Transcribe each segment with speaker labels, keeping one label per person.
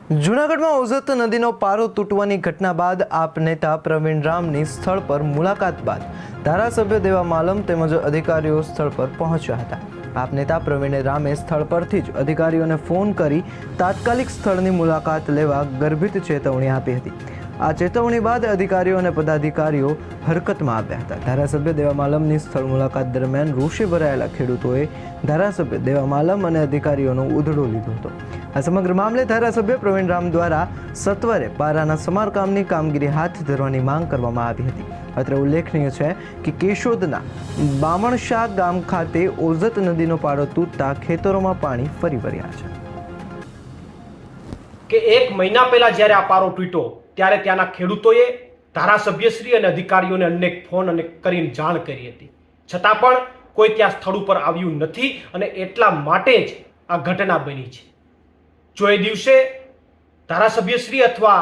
Speaker 1: જૂનાગઢમાં ઓઝત નદીનો પારો તૂટવાની ઘટના બાદ આપ નેતા પ્રવીણ રામની સ્થળ પર મુલાકાત બાદ ધારાસભ્ય દેવા માલમ તેમજ અધિકારીઓ સ્થળ પર પહોંચ્યા હતા। આપ નેતા પ્રવીણ રામે સ્થળ પરથી જ અધિકારીઓને ફોન કરી તાત્કાલિક સ્થળની મુલાકાત લેવા ગર્ભિત ચેતવણી આપી હતી। આ ચેતવણી બાદ અધિકારીઓ અને પદાધિકારીઓ હરકતમાં આવ્યા હતા। ધારાસભ્ય દેવા માલમની સ્થળ મુલાકાત દરમિયાન રોષે ભરાયેલા ખેડૂતોએ ધારાસભ્ય દેવા માલમ અને અધિકારીઓનો ઉધડો લીધો હતો। આ સમગ્ર મામલે ધારાસભ્ય પ્રવીણ રામ દ્વારા સત્વરે પારાના સમારકામની કામગીરી હાથ ધરવાની માંગ કરવામાં આવી હતી। અત્રે ઉલ્લેખનીય છે કે કેશોદના બામણશા ગામ ખાતે ઓઝત નદીનો પાળો તૂટતા ખેતરોમાં પાણી ફરી વળ્યા છે।
Speaker 2: કે એક મહિના પહેલા જ્યારે આ પારો તૂટ્યો ત્યારે ત્યાંના ખેડૂતોએ ધારાસભ્યશ્રી અને અધિકારીઓને અનેક ફોન અને કરીને જાણ કરી હતી, છતાં પણ કોઈ ત્યાં સ્થળ ઉપર આવ્યું નથી અને એટલા માટે જ આ ઘટના બની છે। જો એ દિવસે ધારાસભ્યશ્રી અથવા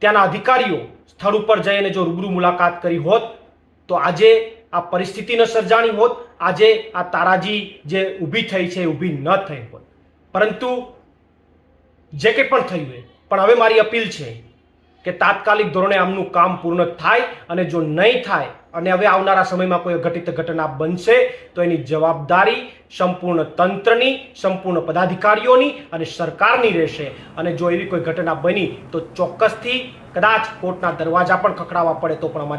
Speaker 2: ત્યાંના અધિકારીઓ સ્થળ ઉપર જઈને જો રૂબરૂ મુલાકાત કરી હોત તો આજે આ પરિસ્થિતિ ન સર્જાણી હોત, આજે આ તારાજી જે ઊભી થઈ છે એ ઊભી ન થઈ હોત। પરંતુ જે કંઈ પણ થયું એ પણ હવે મારી અપીલ છે કે તાત્કાલિક ધોરણે આમનું કામ પૂર્ણ થાય અને જો નહીં થાય અને હવે આવનારા સમયમાં કોઈ અઘટિત ઘટના બનશે તો એની જવાબદારી સંપૂર્ણ તંત્રની, સંપૂર્ણ પદાધિકારીઓની અને સરકારની રહેશે। અને જો એવી કોઈ ઘટના બની તો ચોક્કસથી કદાચ કોર્ટના દરવાજા પણ ખખડાવવા પડે તો પણ અમારી